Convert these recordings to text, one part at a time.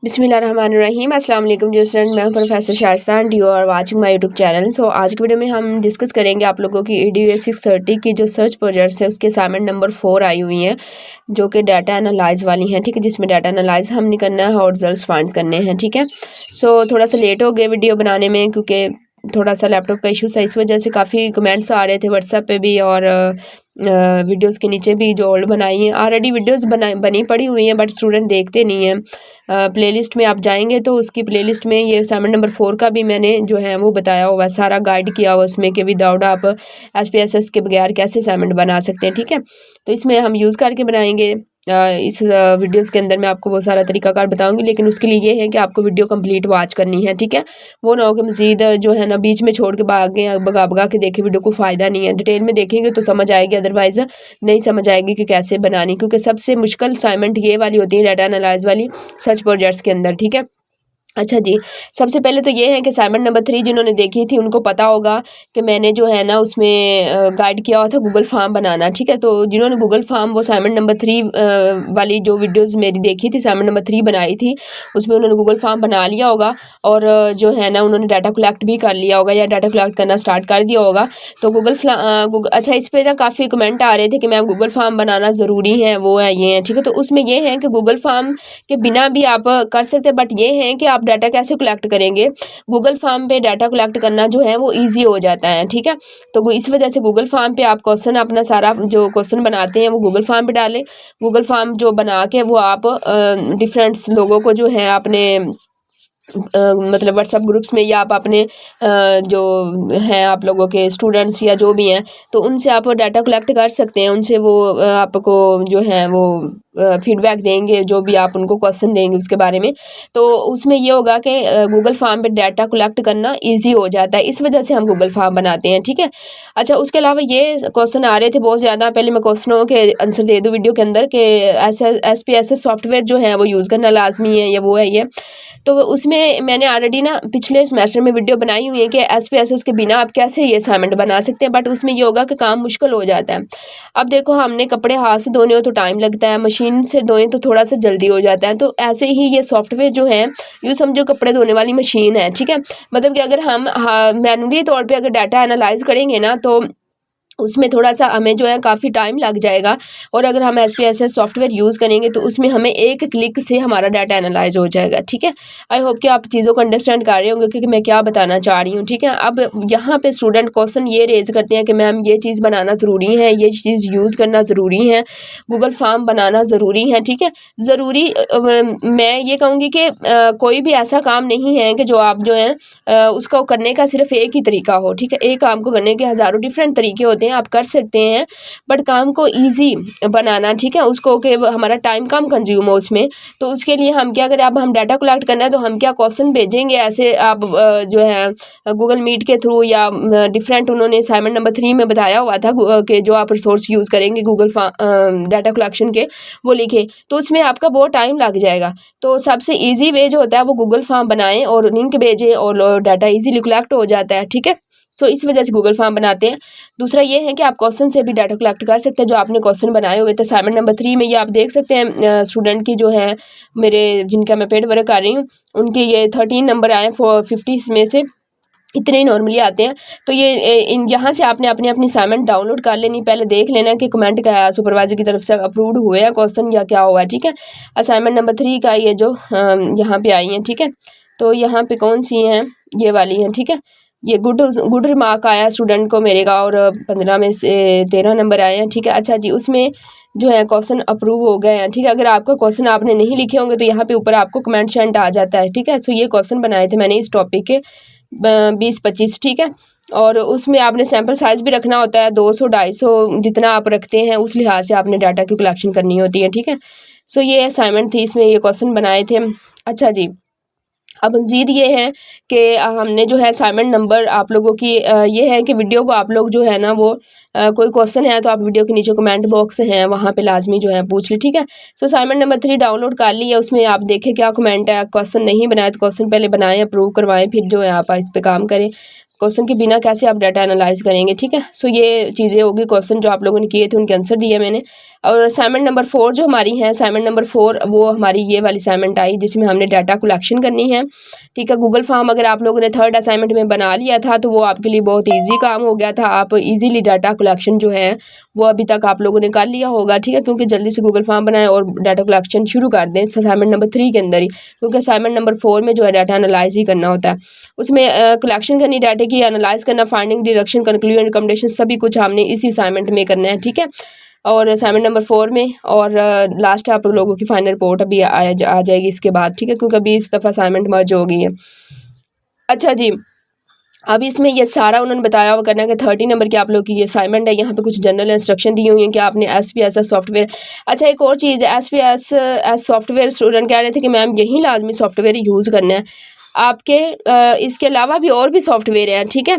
बिस्मिल्लाहिर्रहमानिर्रहीम अस्सलाम वालेकुम डियर स्टूडेंट, मैं हूं professor Shaista and you are watching my YouTube channel. So आज की वीडियो में हम डिस्कस करेंगे आप लोगों की EDU 630 की जो सर्च प्रोजेक्ट्स है उसके असाइनमेंट नंबर 4 आई हुई हैं जो कि डाटा एनालाइज वाली हैं। ठीक है, जिसमें डाटा एनालाइज हमने करना है और रिजल्ट्स फाइंड करने हैं। ठीक है, सो थोड़ा सा लेट हो गया वीडियो बनाने में क्योंकि थोड़ा सा लैपटॉप का इशू था, इस वजह से काफ़ी कमेंट्स आ रहे थे व्हाट्सएप पे भी और वीडियोस के नीचे भी जो ओल्ड बनाई हैं। ऑलरेडी वीडियोस बनी पड़ी हुई हैं बट स्टूडेंट देखते नहीं हैं। प्लेलिस्ट में आप जाएंगे तो उसकी प्लेलिस्ट में ये असाइनमेंट नंबर 4 का भी मैंने जो है वो बताया हुआ, सारा गाइड किया हुआ उसमें कि विदाउट आप SPSS के बगैर कैसे असाइनमेंट बना सकते हैं। ठीक है, तो इसमें हम यूज़ करके बनाएंगे। इस वीडियोस के अंदर मैं आपको वो सारा तरीकाकार बताऊंगी, लेकिन उसके लिए ये है कि आपको वीडियो कंप्लीट वॉच करनी है। ठीक है, वो ना हो कि मज़ीद जो है ना बीच में छोड़ के भागें, भगा के देखें, वीडियो को फ़ायदा नहीं है। डिटेल में देखेंगे तो समझ आएगी, अदरवाइज़ नहीं समझ आएगी कि कैसे बनानी, क्योंकि सबसे मुश्किल असाइनमेंट ये वाली होती है डाटा एनालाइज वाली सर्च प्रोजेक्ट्स के अंदर। ठीक है, अच्छा जी, सबसे पहले तो ये है कि असाइनमेंट नंबर 3 जिन्होंने देखी थी उनको पता होगा कि मैंने जो है ना उसमें गाइड किया हुआ था गूगल फॉर्म बनाना। ठीक है, तो जिन्होंने गूगल फॉर्म वो असाइनमेंट नंबर 3 वाली जो वीडियोस मेरी देखी थी, असाइनमेंट नंबर 3 बनाई थी, उसमें उन्होंने गूगल फॉर्म बना लिया होगा और जो है ना उन्होंने डाटा कलेक्ट भी कर लिया होगा या डाटा कलेक्ट करना स्टार्ट कर दिया होगा। तो अच्छा, इस पर ना काफ़ी कमेंट आ रहे थे कि मैम गूगल फॉर्म बनाना ज़रूरी है, वो है ये है। ठीक है, तो उसमें ये है कि गूगल फॉर्म के बिना भी आप कर सकते हैं, बट ये है कि आप डाटा कैसे कलेक्ट करेंगे। गूगल फॉर्म पे डाटा कलेक्ट करना जो है वो इजी हो जाता है। ठीक है, तो इस वजह से गूगल फॉर्म पे आप क्वेश्चन अपना सारा जो क्वेश्चन बनाते हैं वो गूगल फॉर्म पे डालें। गूगल फॉर्म जो बना के वो आप डिफरेंट लोगों को जो है अपने मतलब व्हाट्सएप ग्रुप्स में या आप अपने जो हैं आप लोगों के स्टूडेंट्स या जो भी हैं तो उनसे आप डाटा कलेक्ट कर सकते हैं। उनसे वो आपको जो है वो फीडबैक देंगे, जो भी आप उनको क्वेश्चन देंगे उसके बारे में। तो उसमें ये होगा कि गूगल फॉर्म पे डाटा कलेक्ट करना इजी हो जाता है, इस वजह से हम गूगल फॉर्म बनाते हैं। ठीक है, अच्छा, उसके अलावा ये क्वेश्चन आ रहे थे बहुत ज़्यादा, पहले मैं क्वेश्चनों के आंसर दे दूँ वीडियो के अंदर कि SPSS सॉफ्टवेयर जो है वो यूज़ करना लाजमी है या वो है ये। तो उसमें मैंने ऑलरेडी ना पिछले सेमेस्टर में वीडियो बनाई हुई है कि SPSS के बिना आप कैसे ये असाइनमेंट बना सकते हैं, बट उसमें ये होगा कि काम मुश्किल हो जाता है। अब देखो, हमने कपड़े हाथ से धोने हो तो टाइम लगता है, मशीन से धोएं तो थोड़ा सा जल्दी हो जाता है। तो ऐसे ही ये सॉफ्टवेयर जो है यूँ समझो कपड़े धोने वाली मशीन है। ठीक है, मतलब कि अगर हम मैनुअली तौर पर अगर डाटा एनालाइज करेंगे ना तो उसमें थोड़ा सा हमें जो है काफ़ी टाइम लग जाएगा, और अगर हम SPSS सॉफ्टवेयर यूज़ करेंगे तो उसमें हमें एक क्लिक से हमारा डाटा एनालाइज हो जाएगा। ठीक है, आई होप कि आप चीज़ों को अंडरस्टैंड कर रहे होंगे क्योंकि मैं क्या बताना चाह रही हूँ। ठीक है, अब यहाँ पे स्टूडेंट क्वेश्चन ये रेज करते हैं कि मैम ये चीज़ बनाना ज़रूरी है, ये चीज़ यूज़ करना ज़रूरी है, गूगल फॉर्म बनाना ज़रूरी है। ठीक है, ज़रूरी मैं ये कहूँगी कि कोई भी ऐसा काम नहीं है कि जो आप जो है उसको करने का सिर्फ एक ही तरीका हो। ठीक है, एक काम को करने के हज़ारों डिफरेंट तरीके होते हैं, आप कर सकते हैं, बट काम को इजी बनाना, ठीक है, उसको कि हमारा टाइम कम कंज्यूम हो उसमें। तो उसके लिए हम क्या करें, अब हम डाटा कलेक्ट करना है तो हम क्या क्वेश्चन भेजेंगे ऐसे आप जो है गूगल मीट के थ्रू या डिफरेंट उन्होंने असाइनमेंट नंबर 3 में बताया हुआ था कि जो आप रिसोर्स यूज़ करेंगे गूगल डाटा कलेक्शन के वो लिखे, तो उसमें आपका बहुत टाइम लग जाएगा। तो सबसे ईजी वे जो होता है वो गूगल फॉर्म बनाएं और लिंक भेजें और डाटा ईजीली कलेक्ट हो जाता है। ठीक है, सो इस वजह से गूगल फॉर्म बनाते हैं। दूसरा ये है कि आप क्वेश्चन से भी डाटा कलेक्ट कर सकते हैं जो आपने क्वेश्चन बनाए हुए थे असाइनमेंट नंबर 3 में। ये आप देख सकते हैं स्टूडेंट की जो है मेरे जिनका मैं पेड वर्क कर रही हूँ उनके ये 13 नंबर आए 50 में से, इतने ही नॉर्मली आते हैं। तो ये यहाँ से आपने अपनी अपनी असाइनमेंट डाउनलोड कर लेनी, पहले देख लेना कि कमेंट का सुपरवाइजर की तरफ से अप्रूव्ड हुए हैं क्वेश्चन या क्या हुआ है। ठीक है, असाइनमेंट नंबर 3 का ये जो यहाँ पे आई हैं। ठीक है, तो यहाँ पे कौन सी हैं, ये वाली हैं। ठीक है, ये गुड रिमार्क आया स्टूडेंट को मेरे का और 15 में से 13 नंबर आए हैं। ठीक है, अच्छा जी, उसमें जो है क्वेश्चन अप्रूव हो गए हैं। ठीक है, अगर आपका क्वेश्चन आपने नहीं लिखे होंगे तो यहाँ पे ऊपर आपको कमेंट सेंट आ जाता है। ठीक है, सो ये क्वेश्चन बनाए थे मैंने इस टॉपिक के 20-25। ठीक है, और उसमें आपने सैम्पल साइज़ भी रखना होता है 200-250 जितना आप रखते हैं उस लिहाज से आपने डाटा की कलेक्शन करनी होती है। ठीक है, सो ये असाइनमेंट थी, इसमें ये क्वेश्चन बनाए थे। अच्छा जी, अब मज़ीद ये है कि हमने जो है असाइनमेंट नंबर आप लोगों की ये है कि वीडियो को आप लोग जो है ना वो कोई क्वेश्चन है तो आप वीडियो के नीचे कमेंट बॉक्स हैं वहाँ पे लाजमी जो है पूछ ले। ठीक है, सो असाइनमेंट नंबर 3 डाउनलोड कर ली है, उसमें आप देखें क्या कमेंट है। क्वेश्चन नहीं बनाए तो क्वेश्चन पहले बनाएं, अप्रूव करवाएं, फिर जो है आप इस पर काम करें। क्वेश्चन के बिना कैसे आप डाटा एनालाइज करेंगे, ठीक है। सो ये चीज़ें होगी, क्वेश्चन जो आप लोगों ने किए थे उनके आंसर दिए मैंने। और असाइनमेंट नंबर 4 जो हमारी है, असाइनमेंट नंबर 4 वो हमारी ये वाली असाइनमेंट आई जिसमें हमने डाटा कलेक्शन करनी है, ठीक है। गूगल फॉर्म अगर आप लोगों ने थर्ड असाइनमेंट में बना लिया था तो वो आपके लिए बहुत ईजी काम हो गया था। आप इजीली डाटा कलेक्शन जो है वो अभी तक आप लोगों ने कर लिया होगा, ठीक है, क्योंकि जल्दी से गूगल फॉर्म बनाएं और डाटा कलेक्शन शुरू कर दें असाइनमेंट नंबर 3 के अंदर ही, क्योंकि असाइनमेंट नंबर 4 में जो है डाटा एनालाइज ही करना होता है। उसमें कलेक्शन करनी डाटे की, एनालाइज करना, फाइंडिंग, डिडक्शन, कंक्लूजन, रिकमेंडेशन सभी कुछ हमने इसी असाइनमेंट में करना है, ठीक है। और असाइनमेंट नंबर 4 में और लास्ट आप लोगों की फाइनल रिपोर्ट अभी आ जाएगी इसके बाद, ठीक है, क्योंकि अभी इस दफ़ा असाइनमेंट मर्ज हो गई है। अच्छा जी, अब इसमें ये सारा उन्होंने बताया हुआ करना है कि 30 नंबर की आप लोग की ये असाइनमेंट है। यहाँ पे कुछ जनरल इंस्ट्रक्शन दी हुई हैं कि आपने SPSS सॉफ्टवेयर। अच्छा, एक और चीज़ है, SPSS सॉफ्टवेयर स्टूडेंट कह रहे थे कि मैम यही लाजमी सॉफ्टवेयर यूज़ करना है। आपके इसके अलावा भी और भी सॉफ्टवेयर हैं, ठीक है।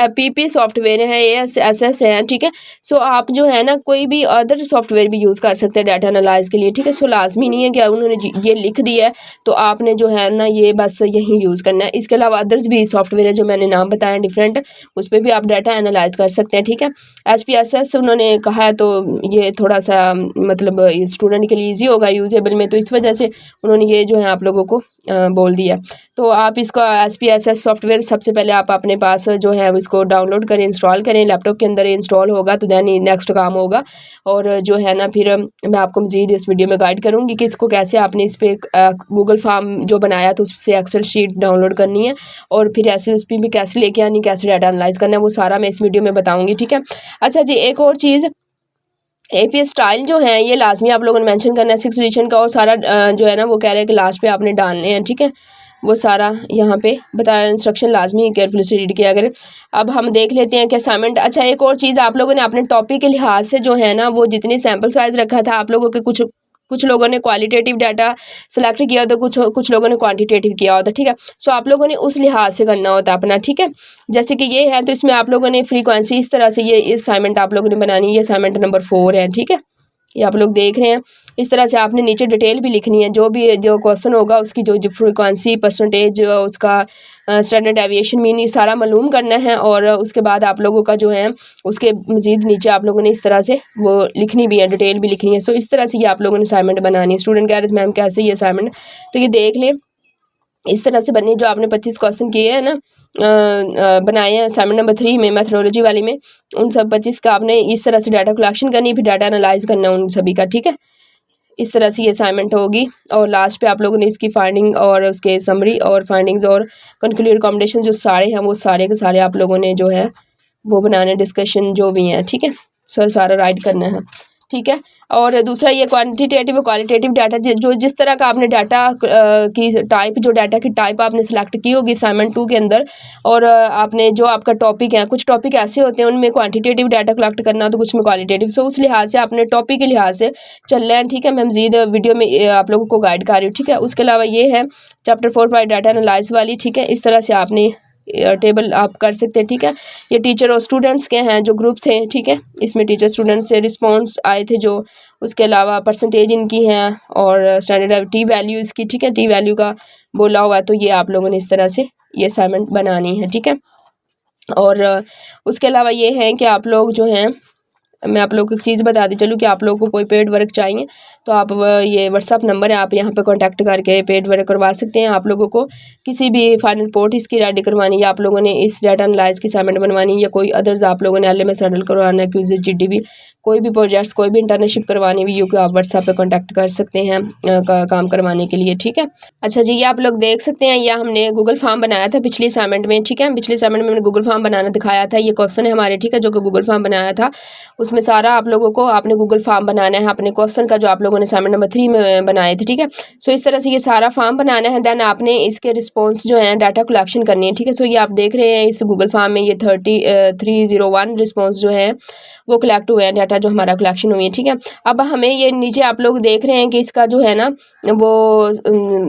PP सॉफ्टवेयर हैं, ASSS हैं, ठीक है। सो आप जो है ना कोई भी अदर सॉफ्टवेयर भी यूज़ कर सकते हैं डाटा एनालाइज के लिए, ठीक है। सो लाजमी नहीं है कि उन्होंने ये लिख दिया है तो आपने जो है ना ये बस यही यूज़ करना है। इसके अलावा अदर्स भी सॉफ्टवेयर है जो मैंने नाम बताया डिफरेंट, उस पर भी आप डाटा एनालाइज कर सकते हैं, ठीक है। SPSS उन्होंने कहा है तो ये थोड़ा सा मतलब स्टूडेंट के लिए ईजी होगा यूजेबल में, तो इस वजह से उन्होंने ये जो है आप लोगों को बोल दिया। तो आप इसका SPSS सॉफ्टवेयर सबसे पहले आप अपने पास जो है इसको डाउनलोड करें, इंस्टॉल करें, लैपटॉप के अंदर इंस्टॉल होगा तो दैन नेक्स्ट काम होगा। और जो है ना फिर मैं आपको मज़ीद इस वीडियो में गाइड करूँगी कि इसको कैसे आपने इस पर गूगल फॉर्म जो बनाया तो उससे एक्सेल शीट डाउनलोड करनी है और फिर SSP भी कैसे लेके आनी, कैसे डाटा एनालाइज करना है, वो सारा मैं इस वीडियो में बताऊँगी, ठीक है। अच्छा जी, एक और चीज़, APS स्टाइल जो है ये लाजमी आप लोगों ने मेंशन करना है 6 एडिशन का, और सारा जो है ना वो कह रहे हैं कि लास्ट पे आपने डालने हैं, ठीक है। वो सारा यहाँ पे बताया, इंस्ट्रक्शन लाजमी केयरफुली से रीड किया करें। अब हम देख लेते हैं कि असाइनमेंट। अच्छा, एक और चीज़, आप लोगों ने अपने टॉपिक के लिहाज से जो है ना वो जितनी सैम्पल साइज़ रखा था आप लोगों के, कुछ लोगों ने क्वालिटेटिव डाटा सेलेक्ट किया होता, कुछ लोगों ने क्वांटिटेटिव किया होता, ठीक है। सो आप लोगों ने उस लिहाज से करना होता अपना, ठीक है। जैसे कि ये है तो इसमें आप लोगों ने फ्रीक्वेंसी इस तरह से ये असाइनमेंट आप लोगों ने बनानी है। ये असाइनमेंट नंबर 4 है, ठीक है, ये आप लोग देख रहे हैं। इस तरह से आपने नीचे डिटेल भी लिखनी है, जो क्वेश्चन होगा उसकी जो फ्रीक्वेंसी, परसेंटेज, उसका स्टैंडर्ड डेविएशन मीन, ये सारा मालूम करना है। और उसके बाद आप लोगों का जो है उसके मज़ीद नीचे आप लोगों ने इस तरह से वो लिखनी भी है, डिटेल भी लिखनी है। सो इस तरह से ये आप लोगों ने असाइनमेंट बनानी है। स्टूडेंट कह रहे थे मैम कैसे ये असाइनमेंट, तो ये देख लें इस तरह से बननी। जो आपने 25 क्वेश्चन किए हैं ना बनाए हैं असाइनमेंट नंबर 3 में, मैथडोलॉजी वाली में, उन सब 25 का आपने इस तरह से डाटा कलेक्शन करनी है, फिर डाटा एनालाइज करना है उन सभी का, ठीक है। इस तरह से ये असाइनमेंट होगी और लास्ट पे आप लोगों ने इसकी फाइंडिंग और उसके समरी और फाइंडिंग्स और कंक्लूड रिकमेंडेशन जो सारे हैं वो सारे के सारे आप लोगों ने जो है वो बनाने, डिस्कशन जो भी हैं, ठीक है। सो सारा राइट करना है, ठीक है। और दूसरा ये क्वांटिटेटिव और क्वालिटेटिव डाटा, जो जिस तरह का आपने डाटा की टाइप, जो डाटा की टाइप आपने सेलेक्ट की होगी असाइनमेंट 2 के अंदर, और आपने जो आपका टॉपिक है, कुछ टॉपिक ऐसे होते हैं उनमें क्वांटिटेटिव डाटा कलेक्ट करना तो कुछ में क्वालिटेटिव। सो उस लिहाज से आपने टॉपिक के लिहाज से चलना है, ठीक है। मैं मज़ीद वीडियो में आप लोगों को गाइड कर रही हूँ, ठीक है। उसके अलावा ये है चैप्टर 4 बाय डाटा एनालाइज वाली, ठीक है। इस तरह से आपने टेबल आप कर सकते हैं, ठीक है। ये टीचर और स्टूडेंट्स के हैं जो ग्रुप थे, ठीक है। इसमें टीचर स्टूडेंट से रिस्पांस आए थे जो, उसके अलावा परसेंटेज इनकी हैं और स्टैंडर्ड टी वैल्यू इसकी, ठीक है, टी वैल्यू का बोला हुआ है। तो ये आप लोगों ने इस तरह से ये असाइनमेंट बनानी है, ठीक है। और उसके अलावा ये है कि आप लोग जो हैं, मैं आप लोगों को एक चीज़ बता दी चलूँ कि आप लोगों को कोई पेड वर्क चाहिए तो आप ये व्हाट्सअप नंबर है, आप यहाँ पे कांटेक्ट करके पेड वर्क करवा सकते हैं। आप लोगों को किसी भी फाइनल रिपोर्ट इसकी रेडी करवानी, या आप लोगों ने इस डाटा एनालाइज की असाइनमेंट बनवानी, या कोई अदर्स आप लोगों ने LMS हैंडल करवाना है, क्विज़, GDB, कोई भी प्रोजेक्ट्स, कोई भी इंटर्नशिप करवानी भी, क्योंकि आप व्हाट्सएप पे कांटेक्ट कर सकते हैं काम करवाने के लिए, ठीक है। अच्छा जी, ये आप लोग देख सकते हैं, यह हमने गूगल फॉर्म बनाया था पिछली असाइनमेंट में, ठीक है। पिछली असाइनमेंट में मैंने गूगल फॉर्म बनाना दिखाया था। ये क्वेश्चन है हमारे, ठीक है, जो कि गूगल फॉर्म बनाया था उसमें सारा आप लोगों को आपने गूगल फॉर्म बनाना है अपने क्वेश्चन का जो आप लोगों ने असाइनमेंट नंबर 3 में बनाए थे, ठीक है। सो इस तरह से ये सारा फॉर्म बनाना है, दैन आपने इसके रिस्पॉन्स जो है डाटा कलेक्शन करनी है, ठीक है। सो ये आप देख रहे हैं इस गूगल फॉर्म में ये 301 रिस्पॉन्स जो है वो कलेक्ट हुए हैं, डाटा जो हमारा कलेक्शन हुई है, ठीक है। अब हमें ये नीचे आप लोग देख रहे हैं कि इसका जो है ना वो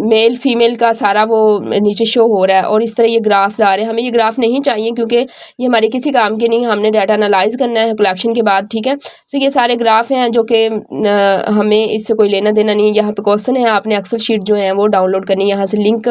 मेल फीमेल का सारा वो नीचे शो हो रहा है और इस तरह ये ग्राफ्स आ रहे हैं। हमें ये ग्राफ नहीं चाहिए क्योंकि ये हमारे किसी काम के नहीं, हमने डाटा एनालाइज करना है कलेक्शन के बाद, ठीक है। सो ये सारे ग्राफ हैं जो कि हमें इससे कोई लेना देना नहीं है। यहाँ पे क्वेश्चन है, आपने एक्सेल शीट जो है वो डाउनलोड करनी है, यहाँ से लिंक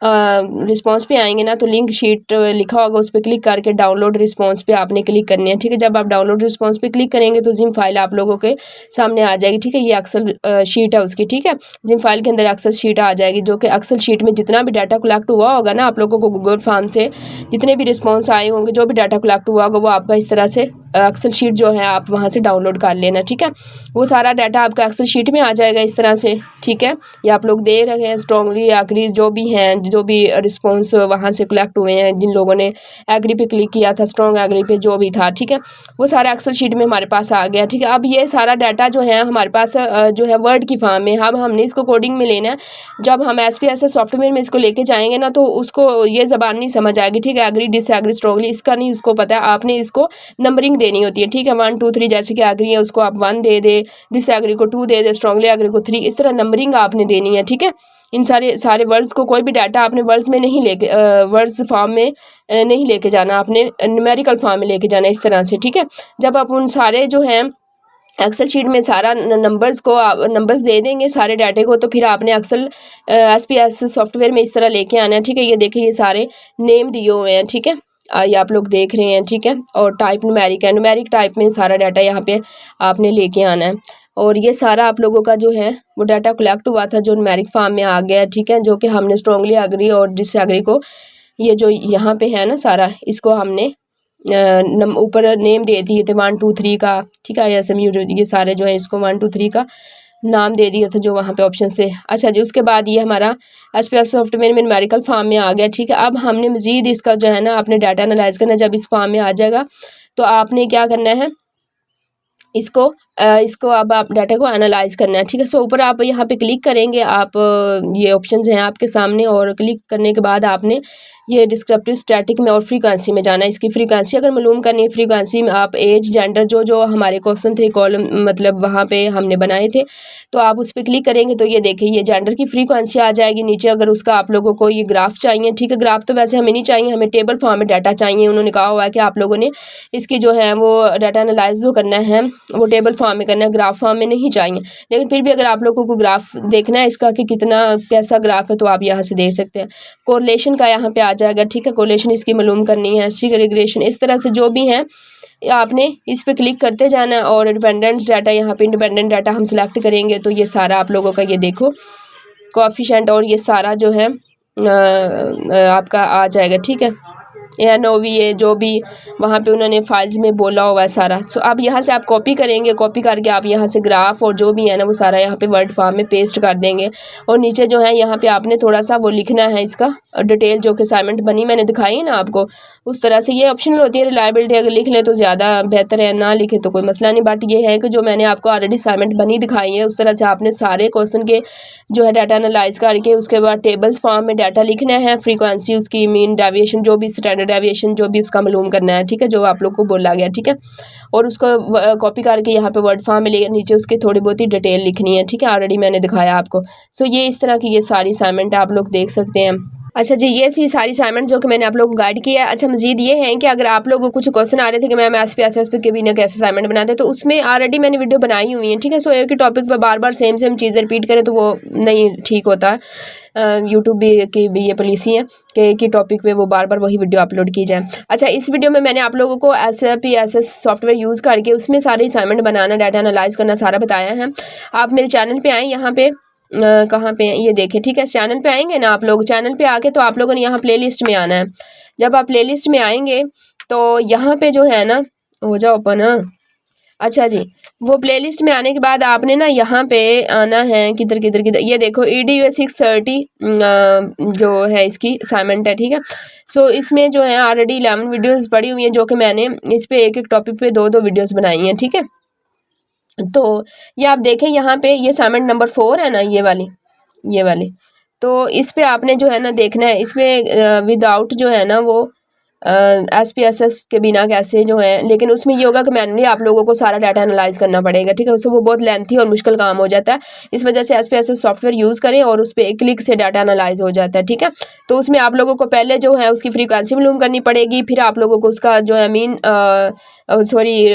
रिस्पॉन्स पे आएंगे ना तो लिंक शीट लिखा होगा, उस पर क्लिक करके डाउनलोड रिस्पॉन्स पे आपने क्लिक करनी है। ठीक है, जब आप डाउनलोड रिस्पॉन्स पे क्लिक करेंगे तो जिम फाइल आप लोगों के सामने आ जाएगी। ठीक है, ये एक्सेल शीट है उसकी। ठीक है, जिम फाइल के अंदर एक्सेल शीट आ जाएगी, जो कि एक्सेल शीट में जितना भी डाटा कलेक्ट हुआ होगा ना आप लोगों को गूगल फॉर्म से, जितने भी रिस्पॉन्स आए होंगे, जो भी डाटा कलेक्ट हुआ होगा वो आपका इस तरह से एक्सेल शीट जो है आप वहाँ से डाउनलोड कर लेना। ठीक है, वो सारा डाटा आपका एक्सेल शीट में आ जाएगा इस तरह से। ठीक है, ये आप लोग दे रहे हैं स्ट्रांगली एग्री, जो भी हैं, जो भी रिस्पॉन्स वहाँ से कलेक्ट हुए हैं, जिन लोगों ने एग्री पे क्लिक किया था, स्ट्रॉन्ग एग्री पे जो भी था। ठीक है, वो सारा एक्सेल शीट में हमारे पास आ गया। ठीक है, अब ये सारा डाटा जो है हमारे पास जो है वर्ड की फॉर्म में, अब हमने इसको कोडिंग में लेना है। जब हम SPSS सॉफ्टवेयर में इसको लेके जाएंगे ना तो उसको ये ज़बान नहीं समझ आएगी। ठीक है, एग्री डिसएग्री स्ट्रांगली इसका नहीं उसको पता है, आपने इसको नंबरिंग देनी होती है। ठीक है, 1 2 3, जैसे कि एग्री है उसको आप 1 दे दे, डिसएग्री को 2 दे दे, स्ट्रांगली एग्री को 3, इस तरह नंबरिंग आपने देनी है। ठीक है, इन सारे वर्ड्स को, कोई भी डाटा आपने वर्ड्स में नहीं लेके वर्ड्स फॉर्म में नहीं लेके जाना, आपने न्यूमेरिकल फॉर्म में लेके जाना इस तरह से। ठीक है, जब आप उन सारे जो हैं एक्सेल शीट में सारा नंबर्स को आप नंबर्स दे देंगे सारे डाटे को, तो फिर आपने एक्सेल SPSS सॉफ्टवेयर में इस तरह लेके आना है। ठीक है, ये देखिए ये सारे नेम दिए हुए हैं। ठीक है, ये आप लोग देख रहे हैं। ठीक है, और टाइप न्यूमेरिक है, न्यूमेरिक टाइप में सारा डाटा यहाँ पे आपने लेके आना है। और ये सारा आप लोगों का जो है वो डाटा कलेक्ट हुआ था जो न्यूमेरिक फॉर्म में आ गया। ठीक है, जो कि हमने स्ट्रांगली एग्री और डिसएग्री को, ये जो यहाँ पे है ना सारा, इसको हमने ऊपर नेम दे दिए थे 1 2 3 का। ठीक है, ऐसे ये सारे जो है इसको 1 2 3 का नाम दे दिया था जो वहाँ पे ऑप्शन से। अच्छा जी, उसके बाद ये हमारा SPSS सॉफ्टवेयर में न्यूमेरिकल फॉर्म में आ गया। ठीक है, अब हमने मज़ीद इसका जो है ना आपने डाटा एनालाइज करना है। जब इस फॉर्म में आ जाएगा तो आपने क्या करना है, इसको अब आप डाटा को एनालाइज करना है। ठीक है, सो ऊपर आप यहाँ पे क्लिक करेंगे, आप ये ऑप्शंस हैं आपके सामने, और क्लिक करने के बाद आपने ये डिस्क्रिप्टिव स्टैटिक में और फ्रीक्वेंसी में जाना है। इसकी फ्रीक्वेंसी अगर मालूम करनी है, फ्रीक्वेंसी में आप एज जेंडर जो हमारे क्वेश्चन थे कॉलम मतलब वहाँ पे हमने बनाए थे, तो आप उस पर क्लिक करेंगे तो ये देखिए ये जेंडर की फ्रीक्वेंसी आ जाएगी नीचे। अगर उसका आप लोगों को ये ग्राफ चाहिए, ठीक है, ग्राफ तो वैसे हमें नहीं चाहिए, हमें टेबल फॉर्म में डाटा चाहिए। उन्होंने कहा हुआ है कि आप लोगों ने इसकी जो है वो डाटा एनालाइज जो करना है वो टेबल फॉर्म में करना है, ग्राफ फॉर्म में नहीं चाहिए। लेकिन फिर भी अगर आप लोगों को ग्राफ देखना है इसका कि कितना कैसा ग्राफ है, तो आप यहाँ से देख सकते हैं। कोरिलेशन का यहाँ पे आ जाएगा। ठीक है, कोरिलेशन इसकी मालूम करनी है, रिग्रेशन, इस तरह से जो भी है आपने इस पे क्लिक करते जाना है। और डिपेंडेंट डाटा, यहाँ पे इंडिपेंडेंट डाटा हम सिलेक्ट करेंगे तो ये सारा आप लोगों का ये देखो कोएफिशिएंट और ये सारा जो है आपका आ जाएगा। ठीक है, NOVA जो भी वहाँ पे उन्होंने फाइल्स में बोला हुआ है सारा। सो अब यहाँ से आप कॉपी करेंगे, कॉपी करके आप यहाँ से ग्राफ और जो भी है ना वो सारा यहाँ पे वर्ड फॉर्म में पेस्ट कर देंगे। और नीचे जो है यहाँ पे आपने थोड़ा सा वो लिखना है, इसका डिटेल जो कि असाइनमेंट बनी मैंने दिखाई है ना आपको, उस तरह से। ये ऑप्शनल होती है, रिलायबिलिटी अगर लिख लें तो ज़्यादा बेहतर है, ना लिखे तो कोई मसला नहीं। बट ये है कि जो मैंने आपको ऑलरेडी असाइनमेंट बनी दिखाई है उस तरह से आपने सारे क्वेश्चन के जो है डाटा एनालाइज करके उसके बाद टेबल्स फॉर्म में डाटा लिखना है, फ्रीक्वेंसी उसकी, मीन डेविएशन जो भी स्टैंडर्ड डेविएशन जो भी उसका मालूम करना है। ठीक है, जो आप लोग को बोला गया। ठीक है, और उसको कॉपी करके यहाँ पे वर्ड फॉर्म में ले नीचे उसके थोड़ी बहुत ही डिटेल लिखनी है। ठीक है, ऑलरेडी मैंने दिखाया आपको। सो ये इस तरह की ये सारी असाइनमेंट आप लोग देख सकते हैं। अच्छा जी, ये थी सारी असाइनमेंट जो कि मैंने आप लोगों को गाइड किया है। अच्छा, मजीद ये है कि अगर आप लोगों को कुछ क्वेश्चन आ रहे थे कि मैम SPSS के बिना कैसे असाइनमेंट बनाते, तो उसमें ऑलरेडी मैंने वीडियो बनाई हुई है। ठीक है, सो एक ही टॉपिक पर बार बार सेम चीज़ें रिपीट करें तो वो नहीं ठीक होता है। यूट्यूब की भी ये पॉलिसी है कि एक ही टॉपिक पे वो बार बार वही वीडियो अपलोड की जाए। अच्छा, इस वीडियो में मैंने आप लोगों को SPSS सॉफ्टवेयर यूज़ करके उसमें सारे असाइनमेंट बनाना, डाटा एनालाइज करना सारा बताया है। आप मेरे चैनल पे आएँ, यहाँ पे कहाँ पे ये देखें। ठीक है, चैनल पे आएंगे ना आप लोग, चैनल पे आके तो आप लोगों ने यहाँ प्लेलिस्ट में आना है। जब आप प्लेलिस्ट में आएंगे तो यहाँ पे जो है ना, हो जाओ ओपन। अच्छा जी, वो प्लेलिस्ट में आने के बाद आपने ना यहाँ पे आना है, किधर किधर किधर, ये देखो EDUS 630 जो है इसकी असाइनमेंट है। ठीक है, सो इसमें जो है ऑलरेडी 11 वीडियोज़ पड़ी हुई हैं जो कि मैंने इस पे एक एक टॉपिक पे 2-2 वीडियोज़ बनाई हैं। ठीक है, तो ये आप देखें यहाँ पे ये असाइनमेंट नंबर 4 है ना, ये वाली। तो इस पे आपने जो है ना देखना है, इसमें विदाउट जो है ना वो SPSS के बिना कैसे जो है, लेकिन उसमें ये होगा कि मैनुअली आप लोगों को सारा डाटा एनालाइज करना पड़ेगा, ठीक है। उससे वो बहुत लेंथी और मुश्किल काम हो जाता है। इस वजह से SPSS सॉफ्टवेयर यूज़ करें और उस पर एक क्लिक से डाटा एनालाइज हो जाता है, ठीक है। तो उसमें आप लोगों को पहले जो है उसकी फ्रीक्वेंसी मालूम करनी पड़ेगी, फिर आप लोगों को उसका जो है मीन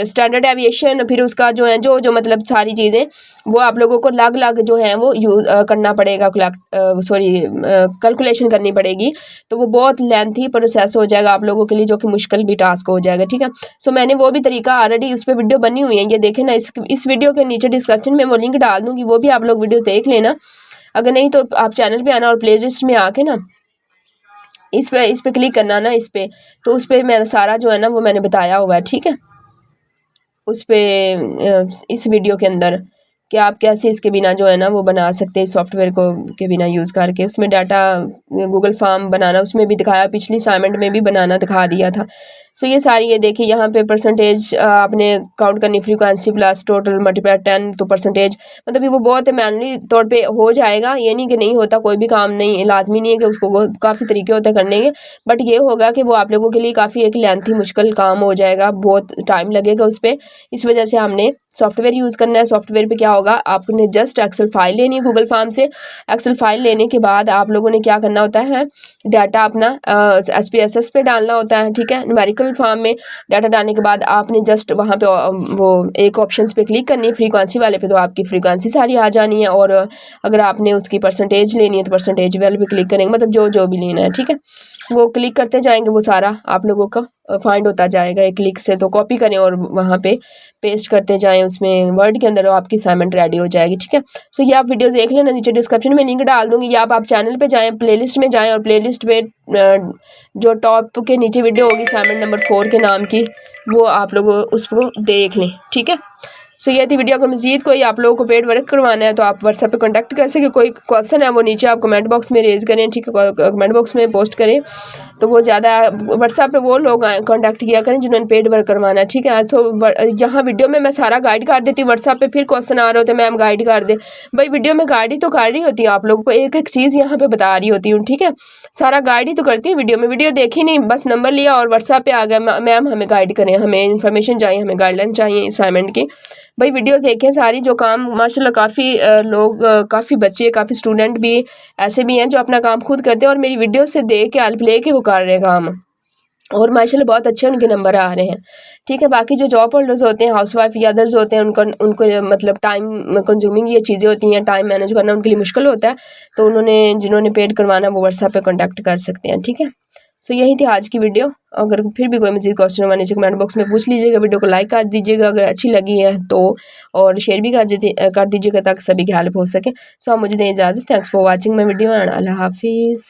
स्टैंडर्ड एविएशन, फिर उसका जो है जो मतलब सारी चीज़ें वो आप लोगों को अलग अलग जो है वो यूज करना पड़ेगा, कैलकुलेशन करनी पड़ेगी। तो वो बहुत लेंथी प्रोसेस हो जाएगा आप लोगों के लिए, जो कि मुश्किल भी टास्क हो जाएगा, ठीक है। सो मैंने वो भी तरीका ऑलरेडी उस पर वीडियो बनी हुई है, ये देखें ना। इस वीडियो के नीचे डिस्क्रिप्शन में वो लिंक डाल दूँगी, वो भी आप लोग वीडियो देख लेना। अगर नहीं तो आप चैनल पे आना और प्ले लिस्ट में आके ना इस पे क्लिक करना ना, इस पे तो उस पर मैं सारा जो है ना वो मैंने बताया हुआ है, ठीक है। उस पर इस वीडियो के अंदर कि आप कैसे इसके बिना जो है ना वो बना सकते हैं, सॉफ्टवेयर को के बिना यूज़ करके। उसमें डाटा गूगल फॉर्म बनाना उसमें भी दिखाया, पिछली असाइनमेंट में भी बनाना दिखा दिया था। सो ये सारी ये देखिए यहाँ पे परसेंटेज आपने काउंट करनी, फ्रीक्वेंसी प्लस टोटल मल्टीप्लाई 10, तो परसेंटेज मतलब ये वो बहुत मैनुअली तौर पे हो जाएगा। ये नहीं कि नहीं होता, कोई भी काम नहीं लाजमी नहीं है कि उसको काफ़ी तरीके होते हैं करने के, बट ये होगा कि वो आप लोगों के लिए काफ़ी एक लेंथी मुश्किल काम हो जाएगा, बहुत टाइम लगेगा उस पर। इस वजह से हमने सॉफ्टवेयर यूज़ करना है। सॉफ्टवेयर पे क्या होगा, आपने जस्ट एक्सेल फाइल लेनी है गूगल फॉर्म से। एक्सेल फाइल लेने के बाद आप लोगों ने क्या करना होता है, डाटा अपना SPSS पे डालना होता है, ठीक है। न्यूमेरिकल फॉर्म में डाटा डालने के बाद आपने जस्ट वहाँ पे वो एक ऑप्शंस पे क्लिक करनी है फ्रीक्वेंसी वाले पे, तो आपकी फ्रीक्वेंसी सारी आ जानी है। और अगर आपने उसकी परसेंटेज लेनी है तो परसेंटेज वाले पे क्लिक करेंगे, मतलब जो भी लेना है, ठीक है। वो क्लिक करते जाएंगे, वो सारा आप लोगों का फाइंड होता जाएगा एक क्लिक से। तो कॉपी करें और वहाँ पे पेस्ट करते जाएं उसमें वर्ड के अंदर, और आपकी असाइनमेंट रेडी हो जाएगी, ठीक है। सो ये आप वीडियो देख लेना, नीचे डिस्क्रिप्शन में लिंक डाल दूंगी, या आप चैनल पे जाएं, प्लेलिस्ट में जाएं और प्लेलिस्ट पे जो टॉप के नीचे वीडियो होगी असाइनमेंट नंबर 4 के नाम की, वो आप लोग उसको देख लें, ठीक है। सो ये थी वीडियो। अगर मज़ीद कोई आप लोगों को पेड वर्क करवाना है तो आप व्हाट्सएप पे कांटेक्ट कर सके। कोई क्वेश्चन है वो नीचे आप कमेंट बॉक्स में रेज़ करें, ठीक है, कमेंट बॉक्स में पोस्ट करें। तो वो ज़्यादा व्हाट्सएप पे वो लोग कांटेक्ट किया करें जिन्होंने पेड वर्क करवाना है, ठीक है। सो यहाँ वीडियो में मैं सारा गाइड कर देती हूँ, व्हाट्सएप पे फिर क्वेश्चन आ रहे होते हैं मैम गाइड कर दे। भाई वीडियो में गाइड ही तो कर रही होती है, आप लोगों को एक एक चीज़ यहाँ पे बता रही होती हूँ, ठीक है। सारा गाइड ही तो करती हूँ वीडियो में, वीडियो देखी नहीं, बस नंबर लिया और व्हाट्सएप पे आ गया मैम हमें गाइड करें, हमें इन्फॉर्मेशन चाहिए, हमें गाइडलाइन चाहिए असाइनमेंट की। भाई वीडियो देखें सारी, जो काम माशाल्लाह काफ़ी लोग काफ़ी बच्चे काफ़ी स्टूडेंट भी ऐसे भी हैं जो अपना काम खुद करते हैं और मेरी वीडियो से देख के हेल्प लेके वो कर रहे हैं काम, और माशाल्लाह बहुत अच्छे उनके नंबर आ रहे हैं, ठीक है। बाकी जो जॉब होल्डर्स होते हैं, हाउसवाइफ या अदर्स होते हैं, उनको मतलब टाइम कंज्यूमिंग ये चीज़ें होती हैं, टाइम मैनेज करना उनके लिए मुश्किल होता है। तो जिन्होंने पेड करवाना वो व्हाट्सएप पे कॉन्टैक्ट कर सकते हैं, ठीक है। सो यही थी आज की वीडियो। अगर फिर भी कोई मज़ीद क्वेश्चन होगा नीचे कमेंट बॉक्स में पूछ लीजिएगा, वीडियो को लाइक कर दीजिएगा अगर अच्छी लगी है तो, और शेयर भी कर दीजिएगा ताकि सभी की हेल्प हो सके। सो आप मुझे दें इजाज़त। Thanks for watching my video and अल्लाह हाफिज़।